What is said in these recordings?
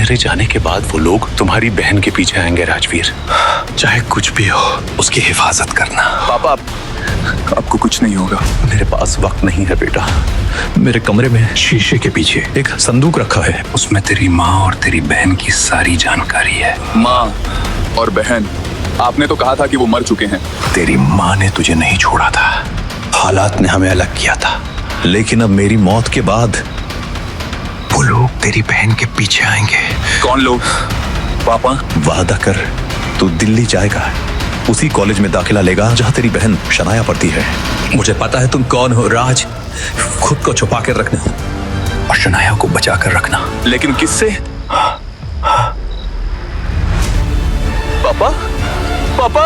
मेरे जाने के बाद वो लोग तुम्हारी बहन के पीछे आएंगे राजवीर। चाहे कुछ भी हो, उसकी हिफाजत करना। पापा, आपको कुछ नहीं होगा। मेरे पास वक्त नहीं है बेटा। मेरे कमरे में शीशे के पीछे एक संदूक रखा है, उसमें तेरी माँ और तेरी बहन की सारी जानकारी है। माँ और बहन, आपने तो कहा था कि वो मर चुके हैं। तेरी माँ ने तुझे नहीं छोड़ा था, हालात ने हमें अलग किया था, लेकिन अब मेरी मौत के बाद वो लोग तेरी बहन के पीछे आएंगे। कौन लोग? पापा, वादा कर, तू दिल्ली जाएगा, उसी कॉलेज में दाखिला लेगा जहां तेरी बहन शनाया पढ़ती है। मुझे पता है तुम कौन हो राज, खुद को छुपा कर रखना और शनाया को बचा कर रखना। लेकिन किससे? पापा, पापा,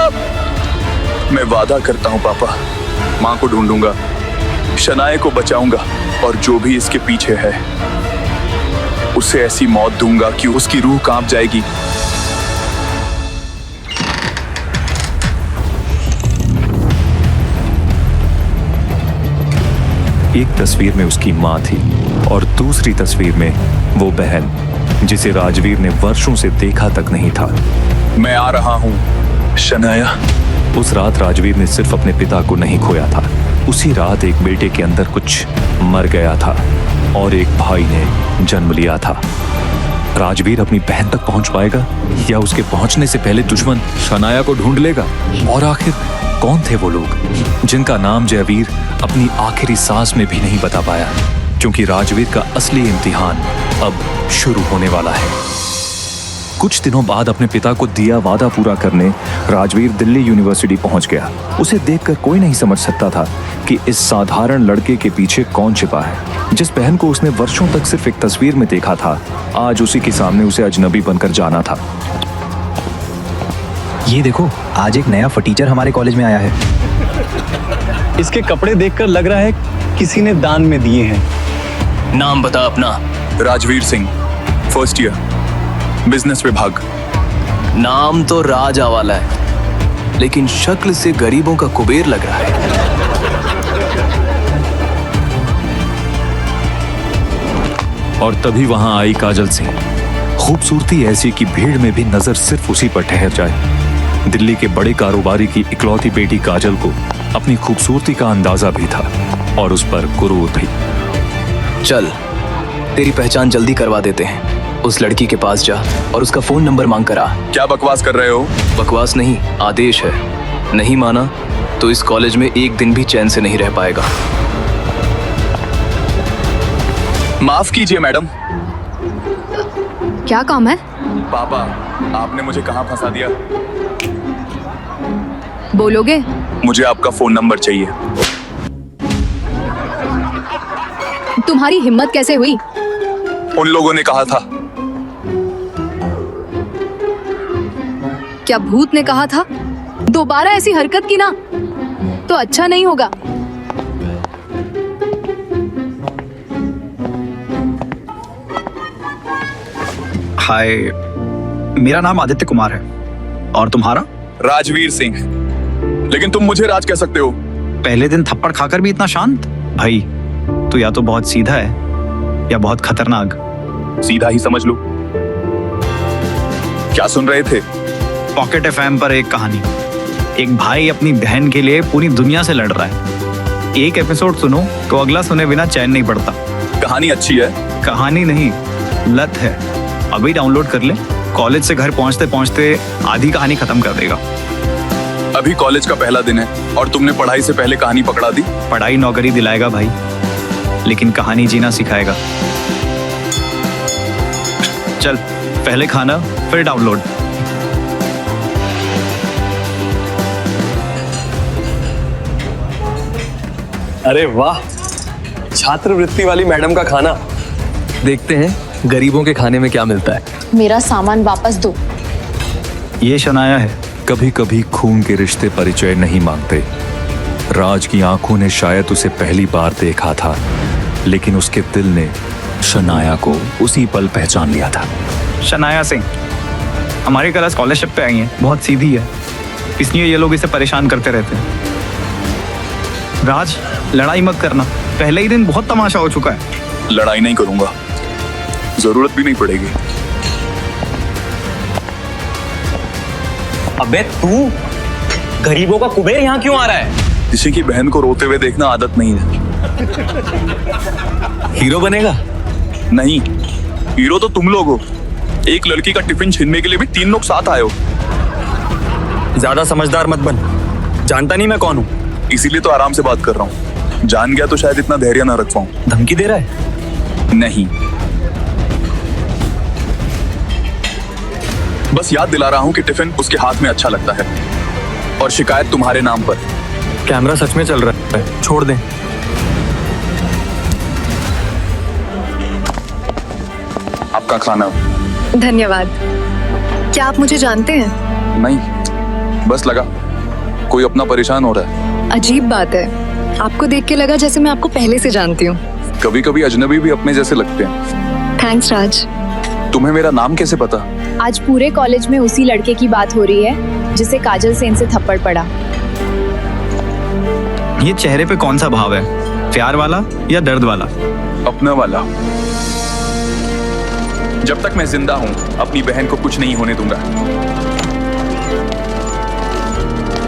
मैं वादा करता हूँ पापा, माँ को ढूंढूंगा, शनाया को बचाऊंगा और जो भी इसके पीछे है उसे ऐसी मौत दूंगा कि उसकी रूह कांप जाएगी। एक तस्वीर में उसकी माँ थी और दूसरी तस्वीर में वो बहन जिसे राजवीर ने वर्षों से देखा तक नहीं था। मैं आ रहा हूँ शनाया। उस रात राजवीर ने सिर्फ अपने पिता को नहीं खोया था, उसी रात एक बेटे के अंदर कुछ मर गया था और एक भाई ने जन्म लिया था। राजवीर अपनी बहन तक पहुंच पाएगा या उसके पहुंचने से पहले दुश्मन शनाया को ढूंढ लेगा? और आखिर कौन थे वो लोग जिनका नाम जयवीर अपनी आखिरी सांस में भी नहीं बता पाया? क्योंकि राजवीर का असली इम्तिहान अब शुरू होने वाला है। कुछ दिनों बाद अपने पिता को दिया वादा पूरा करने राजवीर दिल्ली यूनिवर्सिटी पहुंच गया। उसे देखकर कोई नहीं समझ सकता था कि इस साधारण लड़के के पीछे कौन छिपा है। जिस बहन को उसने वर्षों तक सिर्फ एक तस्वीर में देखा था, आज उसी के सामने उसे अजनबी बनकर जाना था। ये देखो, आज एक नया फटीचर हमारे कॉलेज में आया है। इसके कपड़े देखकर लग रहा है किसी ने दान में दिए हैं। नाम बता अपना। Rajveer Singh, first year, business विभाग। नाम तो राजा वाला है, लेकिन शक्ल से गरीबों का कुबेर लग रहा है। और तभी वहां आई काजल सिंह। खूबसूरती ऐसी कि भीड़ में भी नजर सिर्फ उसी पर ठहर जाए। दिल्ली के बड़े कारोबारी की इकलौती बेटी काजल को अपनी खूबसूरती का अंदाजा भी था और उस पर गुरूर भी। चल, तेरी पहचान जल्दी करवा देते हैं। उस लड़की के पास जा और उसका फोन नंबर मांग कर आ। क्या बकवास कर रहे हो? बकवास नहीं, आदेश है। नहीं माना तो इस कॉलेज में एक दिन भी चैन से नहीं रह पाएगा। माफ कीजिए मैडम। क्या काम है? पापा, आपने मुझे कहाँ फंसा दिया? बोलोगे? मुझे आपका फोन नंबर चाहिए। तुम्हारी हिम्मत कैसे हुई? उन लोगों ने कहा था। क्या भूत ने कहा था? दोबारा ऐसी हरकत की ना तो अच्छा नहीं होगा। हाय, मेरा नाम आदित्य कुमार है। और तुम्हारा? राजवीर सिंह। लेकिन तुम मुझे राज कह सकते हो। पहले दिन थप्पड़ खाकर भी इतना शांत? भाई, तू या तो बहुत सीधा है या बहुत खतरनाक। सीधा ही समझ लो। क्या सुन रहे थे? पॉकेट एफएम पर एक कहानी। एक भाई अपनी बहन के लिए पूरी दुनिया से लड़ रहा है। एक एपिसोड सुनो तो अगला सुने बिना चैन नहीं पड़ता। कहानी अच्छी है। कहानी नहीं, लत है। अभी डाउनलोड कर ले। कॉलेज से घर पहुंचते पहुंचते आधी कहानी खत्म कर देगा। अभी कॉलेज का पहला दिन है और तुमने पढ़ाई से पहले कहानी पकड़ा दी। पढ़ाई नौकरी दिलाएगा भाई, लेकिन कहानी जीना सिखाएगा। चल, पहले खाना फिर डाउनलोड। अरे वाह, छात्रवृत्ति वाली मैडम का खाना। देखते हैं गरीबों के खाने में क्या मिलता है। मेरा सामान वापस दो। ये शनाया है। कभी कभी खून के रिश्ते परिचय नहीं मांगते। राज की आंखों ने शायद उसे पहली बार देखा था, लेकिन उसके दिल ने शनाया को उसी पल पहचान लिया था। शनाया सिंह हमारी क्लास स्कॉलरशिप पे आई है। बहुत सीधी है, इसलिए ये लोग इसे परेशान करते रहते हैं। राज, लड़ाई मत करना, पहले ही दिन बहुत तमाशा हो चुका है। लड़ाई नहीं करूंगा, जरूरत भी नहीं पड़ेगी। अबे तू गरीबों का कुबेर यहाँ क्यों आ रहा है? किसी की बहन को रोते हुए देखना आदत नहीं है। हीरो बनेगा? नहीं, हीरो तो तुम लोग हो। एक लड़की का टिफिन छीनने के लिए भी 3 लोग साथ आए हो। ज्यादा समझदार मत बन, जानता नहीं मैं कौन हूँ। इसीलिए तो आराम से बात कर रहा हूँ। जान गया तो शायद इतना धैर्य ना रख पाऊं। धमकी दे रहा है? नहीं, बस याद दिला रहा हूँ कि टिफिन उसके हाथ में अच्छा लगता है और शिकायत तुम्हारे नाम पर। कैमरा सच में चल रहा है, छोड़ दें। आपका खाना। धन्यवाद। क्या आप मुझे जानते हैं? नहीं, बस लगा कोई अपना परेशान हो रहा है। अजीब बात है, आपको देख के लगा जैसे मैं आपको पहले से जानती हूँ। कभी कभी अजनबी भी अपने जैसे लगते हैं। थैंक्स राज। तुम्हें मेरा नाम कैसे पता? आज पूरे कॉलेज में उसी लड़के की बात हो रही है जिसे काजल सेन से थप्पड़ पड़ा। ये चेहरे पे कौन सा भाव है, प्यार वाला या दर्द वाला? अपना वाला। जब तक मैं जिंदा हूँ अपनी बहन को कुछ नहीं होने दूंगा।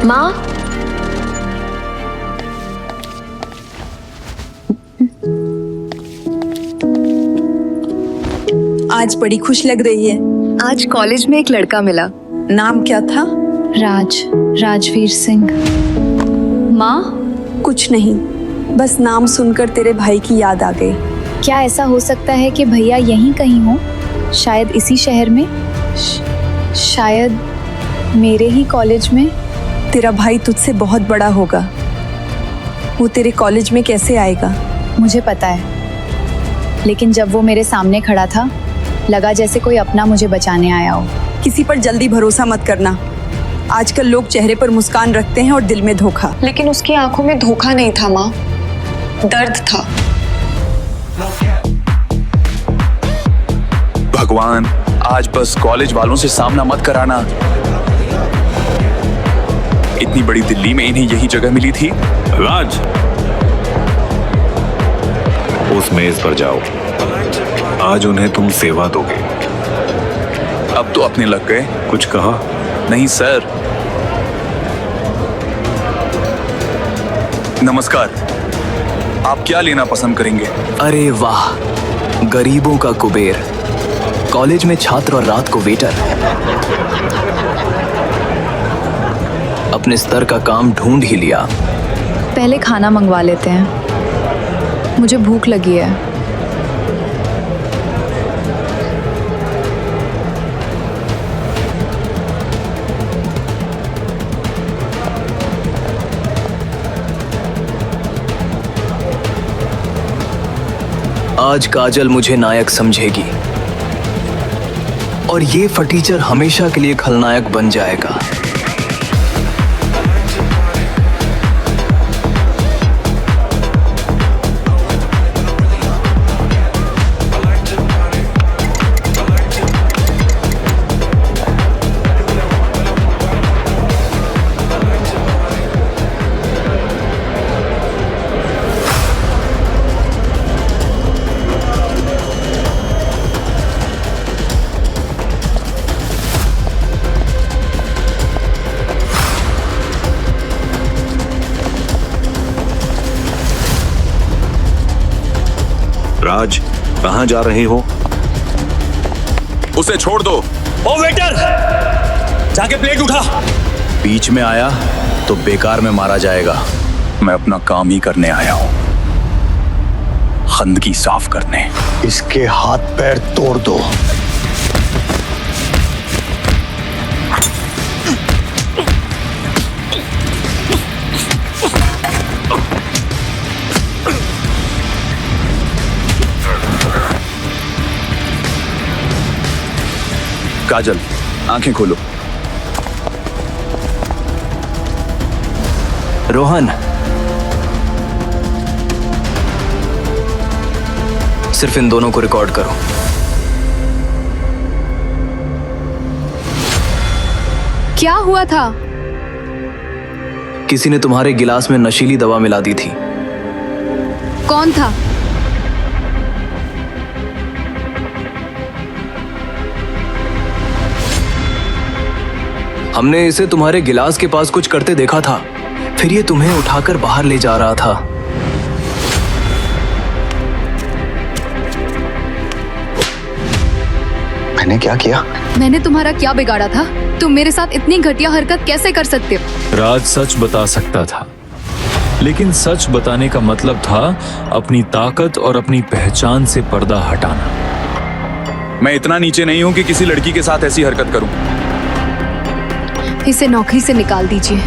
माँ, आज बड़ी खुश लग रही है। आज कॉलेज में एक लड़का मिला। नाम क्या था? राजवीर सिंह। माँ, कुछ नहीं, बस नाम सुनकर तेरे भाई की याद आ गई। क्या ऐसा हो सकता है कि भैया यहीं कहीं हो? शायद इसी शहर में, शायद मेरे ही कॉलेज में। तेरा भाई तुझसे बहुत बड़ा होगा, वो तेरे कॉलेज में कैसे आएगा? मुझे पता है, लेकिन जब वो मेरे सामने खड़ा था लगा जैसे कोई अपना मुझे बचाने आया हो। किसी पर जल्दी भरोसा मत करना। आजकल लोग चेहरे पर मुस्कान रखते हैं और दिल में धोखा। लेकिन उसकी आंखों में धोखा नहीं था माँ, दर्द था। भगवान, आज बस कॉलेज वालों से सामना मत कराना। इतनी बड़ी दिल्ली में इन्हें यही जगह मिली थी। राज, उस मेज पर जाओ। आज उन्हें तुम सेवा दोगे। अब तो अपने लग गए। कुछ कहा? नहीं सर। नमस्कार, आप क्या लेना पसंद करेंगे? अरे वाह, गरीबों का कुबेर, कॉलेज में छात्र और रात को वेटर। अपने स्तर का काम ढूंढ ही लिया। पहले खाना मंगवा लेते हैं, मुझे भूख लगी है। आज काजल मुझे नायक समझेगी और ये फटीचर हमेशा के लिए खलनायक बन जाएगा। राज, कहाँ जा रहे हो? उसे छोड़ दो। ओ वेटर, जाके प्लेट उठा। बीच में आया तो बेकार में मारा जाएगा। मैं अपना काम ही करने आया हूँ, गंदगी साफ करने। इसके हाथ पैर तोड़ दो। काजल, आंखें खोलो। रोहन, सिर्फ इन दोनों को रिकॉर्ड करो। क्या हुआ था? किसी ने तुम्हारे गिलास में नशीली दवा मिला दी थी। कौन था? हमने इसे तुम्हारे गिलास के पास कुछ करते देखा था, फिर ये तुम्हें उठाकर बाहर ले जा रहा था। मैंने क्या किया? मैंने तुम्हारा क्या बिगाड़ा था? तुम मेरे साथ इतनी घटिया हरकत कैसे कर सकते हो? राज सच बता सकता था, लेकिन सच बताने का मतलब था अपनी ताकत और अपनी पहचान से पर्दा हटाना। मैं इतना नीचे नहीं हूं कि किसी लड़की के साथ ऐसी हरकत करूं। इसे नौकरी से निकाल दीजिए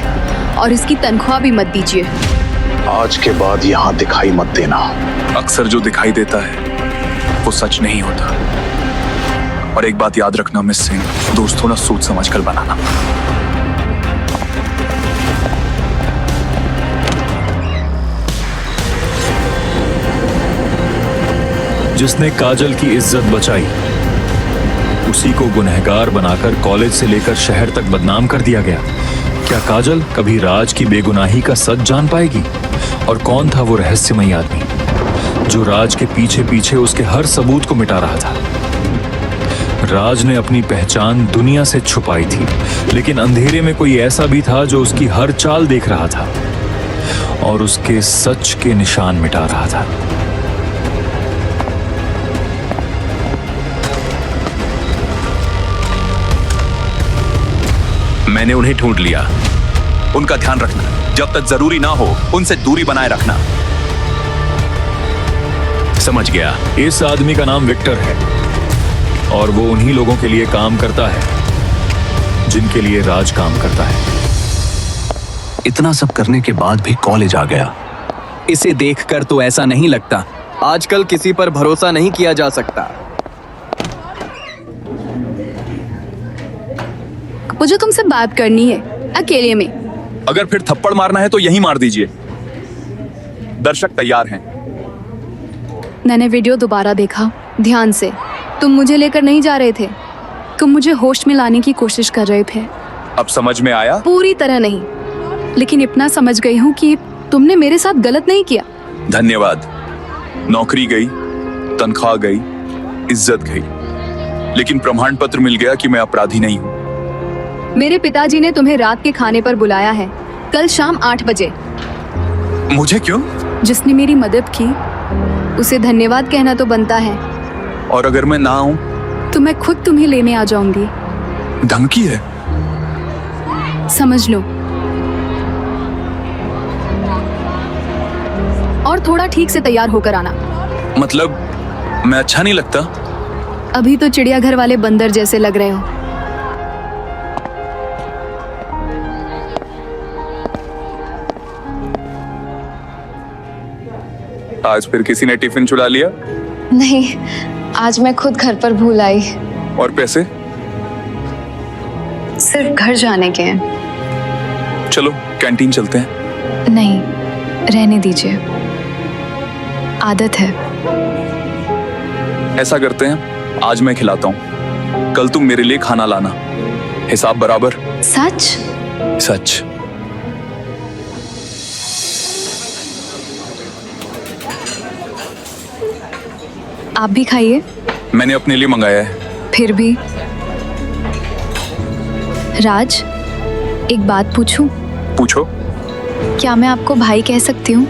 और इसकी तनख्वाह भी मत दीजिए। आज के बाद यहाँ दिखाई मत देना। अक्सर जो दिखाई देता है वो सच नहीं होता। और एक बात याद रखना मिस सिंह, दोस्तों ना सोच समझ कर बनाना। जिसने काजल की इज्जत बचाई, उसी को गुनहगार बनाकर कॉलेज से लेकर शहर तक बदनाम कर दिया गया। क्या काजल कभी राज की बेगुनाही का सच जान पाएगी? और कौन था वो रहस्यमयी आदमी जो राज के पीछे पीछे उसके हर सबूत को मिटा रहा था? राज ने अपनी पहचान दुनिया से छुपाई थी, लेकिन अंधेरे में कोई ऐसा भी था जो उसकी हर चाल देख रहा था और उसके सच के निशान मिटा रहा था। मैंने उन्हें ढूंढ लिया। उनका ध्यान रखना, जब तक जरूरी ना हो उनसे दूरी बनाए रखना। समझ गया। इस आदमी का नाम विक्टर है और वो उन्हीं लोगों के लिए काम करता है जिनके लिए राज काम करता है। इतना सब करने के बाद भी कॉलेज आ गया। इसे देखकर तो ऐसा नहीं लगता। आजकल किसी पर भरोसा नहीं किया जा सकता। मुझे तुमसे बात करनी है, अकेले में। अगर फिर थप्पड़ मारना है तो यहीं मार दीजिए। दर्शक तैयार हैं। मैंने वीडियो दोबारा देखा ध्यान से। तुम मुझे लेकर नहीं जा रहे थे, तुम मुझे होश में लाने की कोशिश कर रहे थे। अब समझ में आया? पूरी तरह नहीं, लेकिन इतना समझ गई हूँ कि तुमने मेरे साथ गलत नहीं किया। धन्यवाद। नौकरी गई, तनख्वाह गई, इज्जत गई, लेकिन प्रमाण पत्र मिल गया कि मैं अपराधी नहीं हूँ। मेरे पिताजी ने तुम्हें रात के खाने पर बुलाया है, कल शाम 8 बजे। मुझे क्यों? जिसने मेरी मदद की उसे धन्यवाद कहना तो बनता है। और अगर मैं ना आऊं तो मैं खुद तुम्हें लेने आ जाऊंगी। धमकी है? समझ लो। और थोड़ा ठीक से तैयार होकर आना। मतलब मैं अच्छा नहीं लगता? अभी तो चिड़ियाघर वाले बंदर जैसे लग रहे हो। आज फिर किसी ने टिफिन चुरा लिया? नहीं, आज मैं खुद घर पर भूल आई। और पैसे? सिर्फ घर जाने के हैं। चलो कैंटीन चलते हैं। नहीं, रहने दीजिए, आदत है। ऐसा करते हैं, आज मैं खिलाता हूँ, कल तुम मेरे लिए खाना लाना। हिसाब बराबर? सच? सच। आप भी खाइए। मैंने अपने लिए मंगाया है। फिर भी। राज, एक बात पूछूं? पूछो। क्या मैं आपको भाई कह सकती हूँ?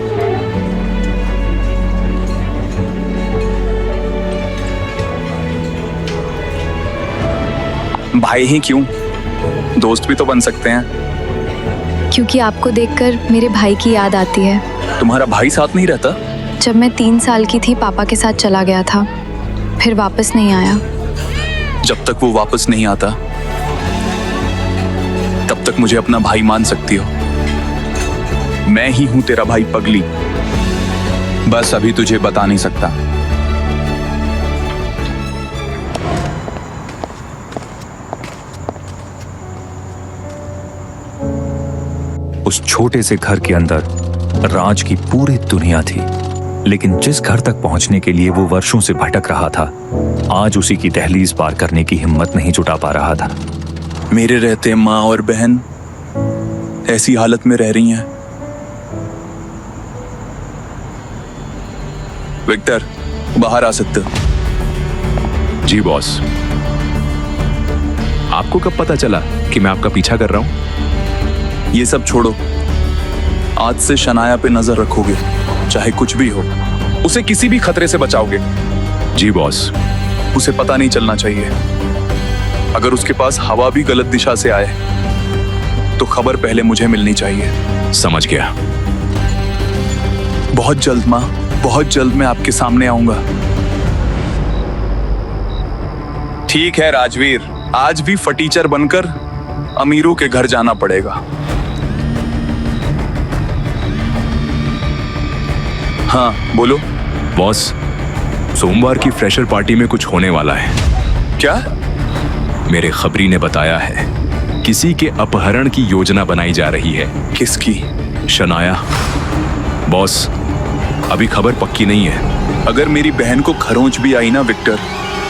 भाई ही क्यों, दोस्त भी तो बन सकते हैं। क्योंकि आपको देखकर मेरे भाई की याद आती है। तुम्हारा भाई साथ नहीं रहता? जब मैं 3 साल की थी पापा के साथ चला गया था, फिर वापस नहीं आया। जब तक वो वापस नहीं आता तब तक मुझे अपना भाई मान सकती हो। मैं ही हूं तेरा भाई पगली, बस अभी तुझे बता नहीं सकता। उस छोटे से घर के अंदर राज की पूरी दुनिया थी, लेकिन जिस घर तक पहुंचने के लिए वो वर्षों से भटक रहा था, आज उसी की दहलीज पार करने की हिम्मत नहीं जुटा पा रहा था। मेरे रहते माँ और बहन ऐसी हालत में रह रही हैं। विक्टर, बाहर आ सकते हो? जी बॉस। आपको कब पता चला कि मैं आपका पीछा कर रहा हूं? ये सब छोड़ो, आज से शनाया पे नजर रखोगे, चाहे कुछ भी हो। उसे किसी भी खतरे से बचाओगे। जी बॉस। उसे पता नहीं चलना चाहिए। अगर उसके पास हवा भी गलत दिशा से आए तो खबर पहले मुझे मिलनी चाहिए। समझ गया। बहुत जल्द माँ, बहुत जल्द मैं आपके सामने आऊंगा। ठीक है राजवीर, आज भी फटीचर बनकर अमीरों के घर जाना पड़ेगा। हाँ बोलो। बॉस, सोमवार की फ्रेशर पार्टी में कुछ होने वाला है। क्या? मेरे खबरी ने बताया है किसी के अपहरण की योजना बनाई जा रही है। किसकी? शनाया। बॉस, अभी खबर पक्की नहीं है। अगर मेरी बहन को खरोंच भी आई ना विक्टर,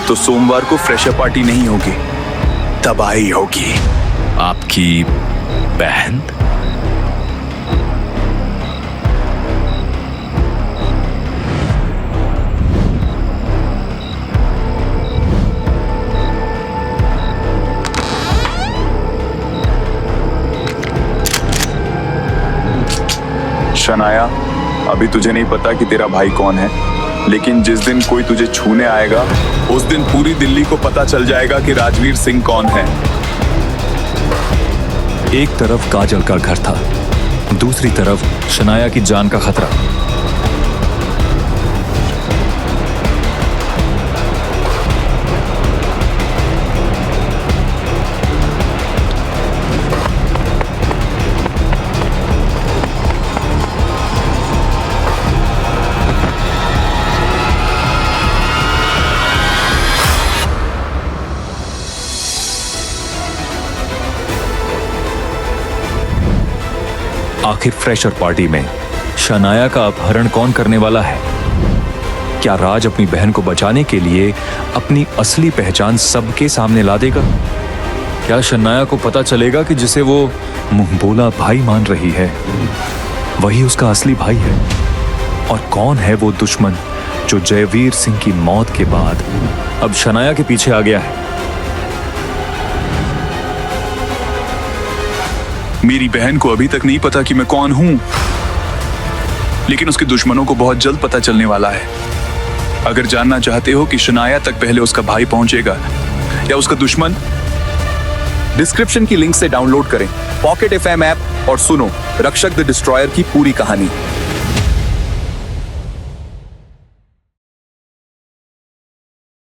तो सोमवार को फ्रेशर पार्टी नहीं होगी, तबाही होगी। आपकी बहन? शनाया, अभी तुझे नहीं पता कि तेरा भाई कौन है, लेकिन जिस दिन कोई तुझे छूने आएगा उस दिन पूरी दिल्ली को पता चल जाएगा कि राजवीर सिंह कौन है। एक तरफ काजल का घर था, दूसरी तरफ शनाया की जान का खतरा। आखिर फ्रेशर पार्टी में शनाया का अपहरण कौन करने वाला है? क्या राज अपनी बहन को बचाने के लिए अपनी असली पहचान सबके सामने ला देगा? क्या शनाया को पता चलेगा कि जिसे वो मुंह बोला भाई मान रही है वही उसका असली भाई है? और कौन है वो दुश्मन जो जयवीर सिंह की मौत के बाद अब शनाया के पीछे आ गया है? मेरी बहन को अभी तक नहीं पता कि मैं कौन हूं, लेकिन उसके दुश्मनों को बहुत जल्द पता चलने वाला है। अगर जानना चाहते हो कि शनाया तक पहले उसका भाई पहुंचेगा या उसका दुश्मन, डिस्क्रिप्शन की लिंक से डाउनलोड करें पॉकेट FM ऐप और सुनो रक्षक द डिस्ट्रॉयर की पूरी कहानी।